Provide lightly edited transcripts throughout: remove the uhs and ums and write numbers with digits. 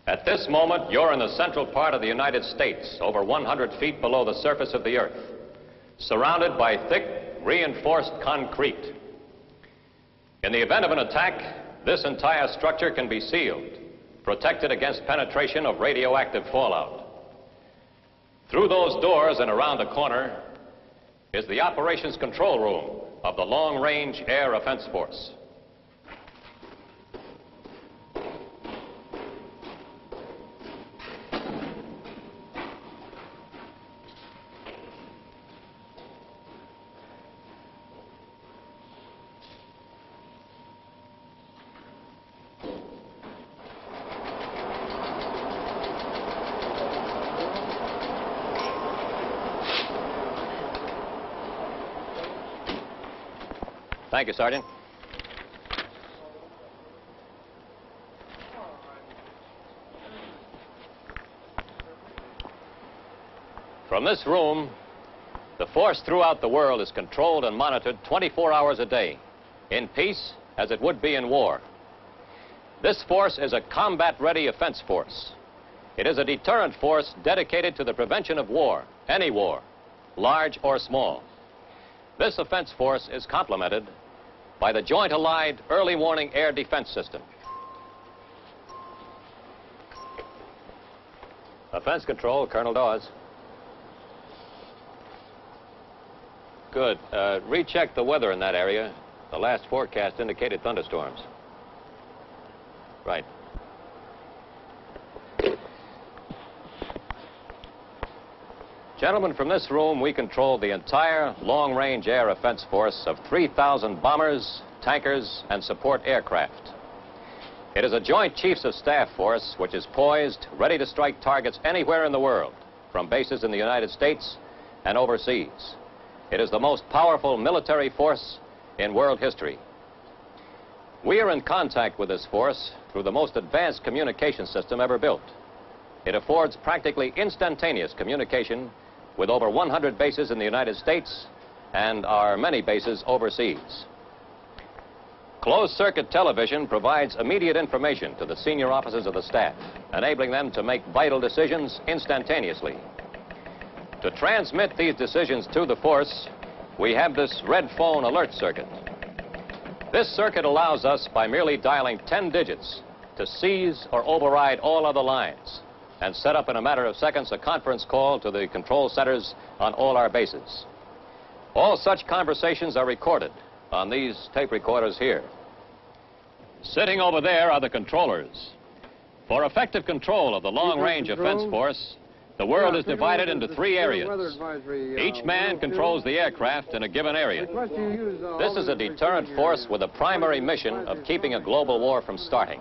At this moment, you're in the central part of the United States, over 100 feet below the surface of the Earth, surrounded by thick, reinforced concrete. In the event of an attack, this entire structure can be sealed, protected against penetration of radioactive fallout. Through those doors and around the corner is the operations control room of the Long-Range Air Offense Force. Thank you, Sergeant. From this room, the force throughout the world is controlled and monitored 24 hours a day, in peace as it would be in war. This force is a combat-ready offense force. It is a deterrent force dedicated to the prevention of war, any war, large or small. This offense force is complemented by the Joint Allied Early Warning Air Defense System. Offense Control, Colonel Dawes. Good. Recheck the weather in that area. The last forecast indicated thunderstorms. Right. Gentlemen, from this room, we control the entire long-range air offense force of 3,000 bombers, tankers, and support aircraft. It is a Joint Chiefs of Staff force which is poised, ready to strike targets anywhere in the world, from bases in the United States and overseas. It is the most powerful military force in world history. We are in contact with this force through the most advanced communication system ever built. It affords practically instantaneous communication with over 100 bases in the United States and our many bases overseas. Closed-circuit television provides immediate information to the senior officers of the staff, enabling them to make vital decisions instantaneously. To transmit these decisions to the force, we have this red phone alert circuit. This circuit allows us, by merely dialing 10 digits, to seize or override all other lines and set up in a matter of seconds a conference call to the control centers on all our bases. All such conversations are recorded on these tape recorders here. Sitting over there are the controllers. For effective control of the long-range offense force, the world is divided into 3 areas. Each man controls the aircraft in a given area. This is a deterrent force with a primary mission of keeping a global war from starting.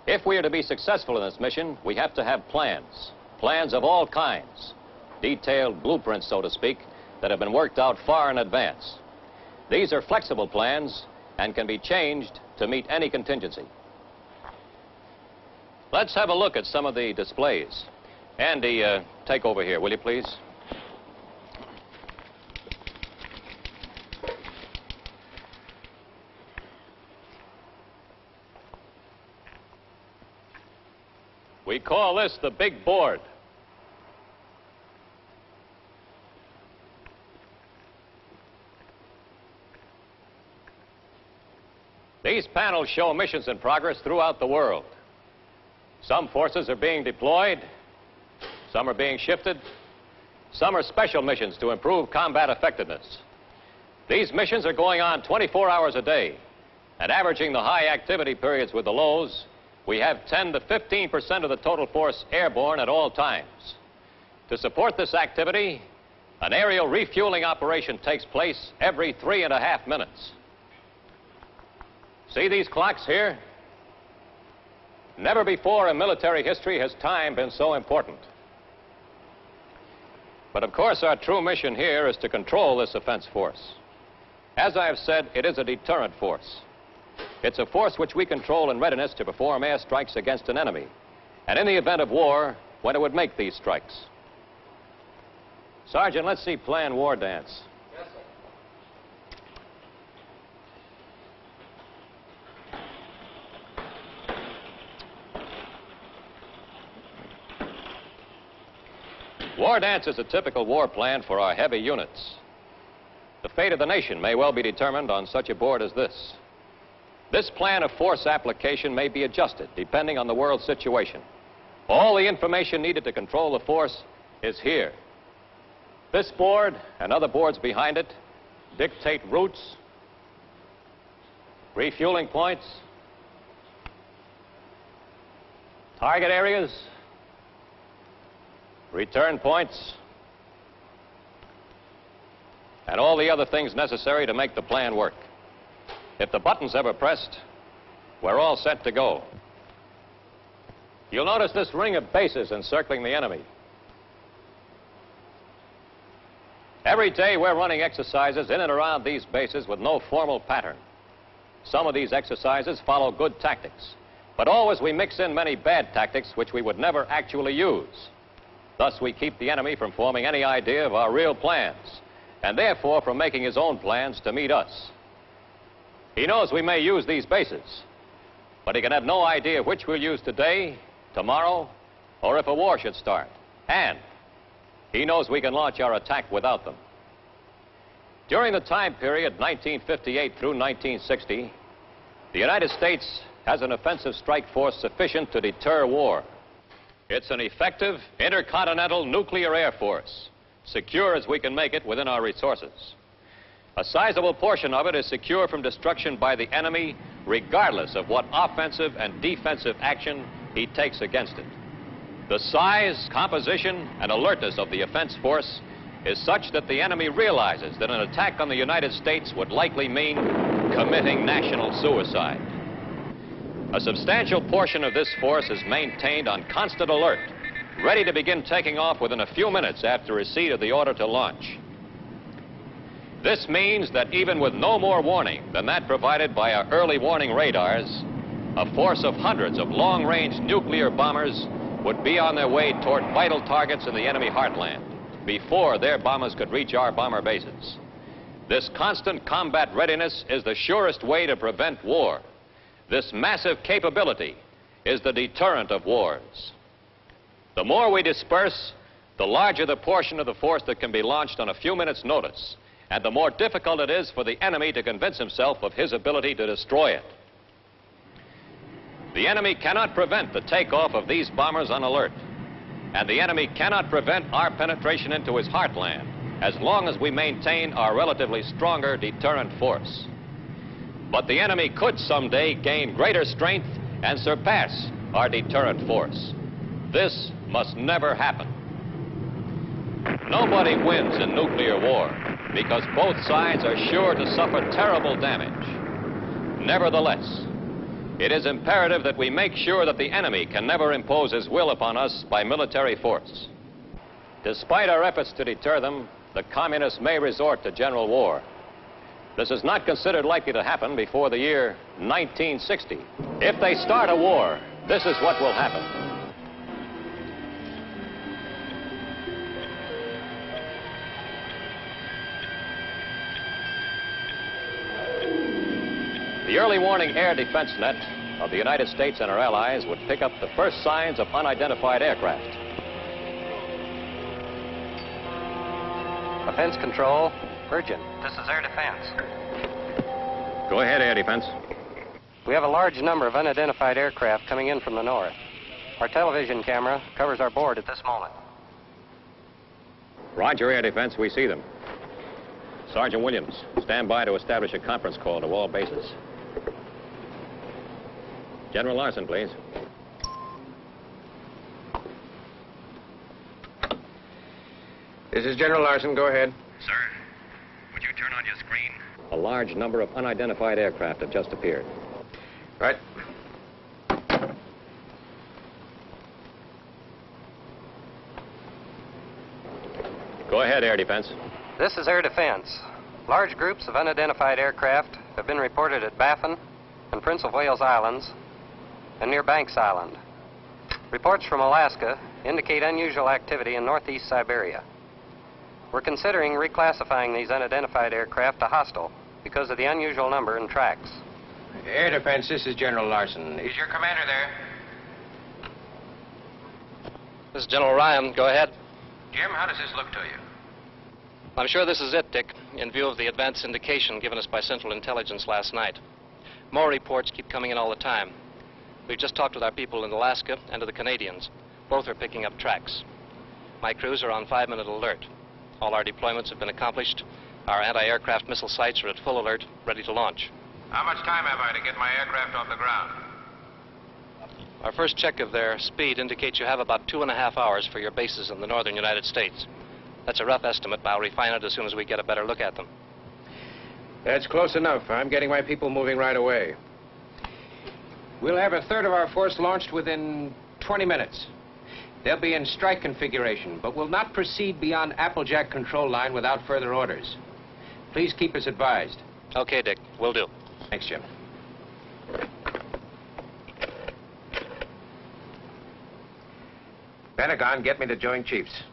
If we are to be successful in this mission, we have to have plans of all kinds, detailed blueprints, so to speak, that have been worked out far in advance. These are flexible plans and can be changed to meet any contingency. Let's have a look at some of the displays. Andy, take over here, will you please? We call this the big board. These panels show missions in progress throughout the world. Some forces are being deployed, some are being shifted, some are special missions to improve combat effectiveness. These missions are going on 24 hours a day, and averaging the high activity periods with the lows, we have 10 to 15% of the total force airborne at all times. To support this activity, an aerial refueling operation takes place every 3.5 minutes. See these clocks here? Never before in military history has time been so important. But of course, our true mission here is to control this offense force. As I have said, it is a deterrent force. It's a force which we control in readiness to perform air strikes against an enemy, and in the event of war, when it would make these strikes. Sergeant, let's see Plan War Dance. Yes, sir. War dance is a typical war plan for our heavy units. The fate of the nation may well be determined on such a board as this. This plan of force application may be adjusted depending on the world situation. All the information needed to control the force is here. This board and other boards behind it dictate routes, refueling points, target areas, return points, and all the other things necessary to make the plan work. If the button's ever pressed, we're all set to go. You'll notice this ring of bases encircling the enemy. Every day we're running exercises in and around these bases with no formal pattern. Some of these exercises follow good tactics, but always we mix in many bad tactics which we would never actually use. Thus we keep the enemy from forming any idea of our real plans, and therefore from making his own plans to meet us. He knows we may use these bases, but he can have no idea which we'll use today, tomorrow, or if a war should start. And he knows we can launch our attack without them. During the time period 1958 through 1960, the United States has an offensive strike force sufficient to deter war. It's an effective intercontinental nuclear air force, secure as we can make it within our resources. A sizable portion of it is secure from destruction by the enemy, regardless of what offensive and defensive action he takes against it. The size, composition, and alertness of the offense force is such that the enemy realizes that an attack on the United States would likely mean committing national suicide. A substantial portion of this force is maintained on constant alert, ready to begin taking off within a few minutes after receipt of the order to launch. This means that even with no more warning than that provided by our early warning radars, a force of hundreds of long-range nuclear bombers would be on their way toward vital targets in the enemy heartland before their bombers could reach our bomber bases. This constant combat readiness is the surest way to prevent war. This massive capability is the deterrent of wars. The more we disperse, the larger the portion of the force that can be launched on a few minutes' notice, and the more difficult it is for the enemy to convince himself of his ability to destroy it. The enemy cannot prevent the takeoff of these bombers on alert, and the enemy cannot prevent our penetration into his heartland as long as we maintain our relatively stronger deterrent force. But the enemy could someday gain greater strength and surpass our deterrent force. This must never happen. Nobody wins in nuclear war because both sides are sure to suffer terrible damage. Nevertheless, it is imperative that we make sure that the enemy can never impose his will upon us by military force. Despite our efforts to deter them, the communists may resort to general war. This is not considered likely to happen before the year 1960. If they start a war, this is what will happen. The early warning air defense net of the United States and our allies would pick up the first signs of unidentified aircraft. Offense control, Virgin. This is air defense. Go ahead, air defense. We have a large number of unidentified aircraft coming in from the north. Our television camera covers our board at this moment. Roger, air defense. We see them. Sergeant Williams, stand by to establish a conference call to all bases. General Larson, please. This is General Larson. Go ahead. Sir, would you turn on your screen? A large number of unidentified aircraft have just appeared. Right. Go ahead, air defense. This is air defense. Large groups of unidentified aircraft have been reported at Baffin and Prince of Wales Islands and near Banks Island. Reports from Alaska indicate unusual activity in northeast Siberia. We're considering reclassifying these unidentified aircraft to hostile because of the unusual number and tracks. Air defense, this is General Larson. Is your commander there? This is General Ryan. Go ahead. Jim, how does this look to you? I'm sure this is it, Dick, in view of the advance indication given us by Central Intelligence last night. More reports keep coming in all the time. We've just talked with our people in Alaska and to the Canadians. Both are picking up tracks. My crews are on 5-minute alert. All our deployments have been accomplished. Our anti-aircraft missile sites are at full alert, ready to launch. How much time have I to get my aircraft off the ground? Our first check of their speed indicates you have about 2.5 hours for your bases in the northern United States. That's a rough estimate, but I'll refine it as soon as we get a better look at them. That's close enough. I'm getting my people moving right away. We'll have a third of our force launched within 20 minutes. They'll be in strike configuration, but will not proceed beyond Applejack control line without further orders. Please keep us advised. Okay, Dick. Will do. Thanks, Jim. Pentagon, get me the Joint Chiefs.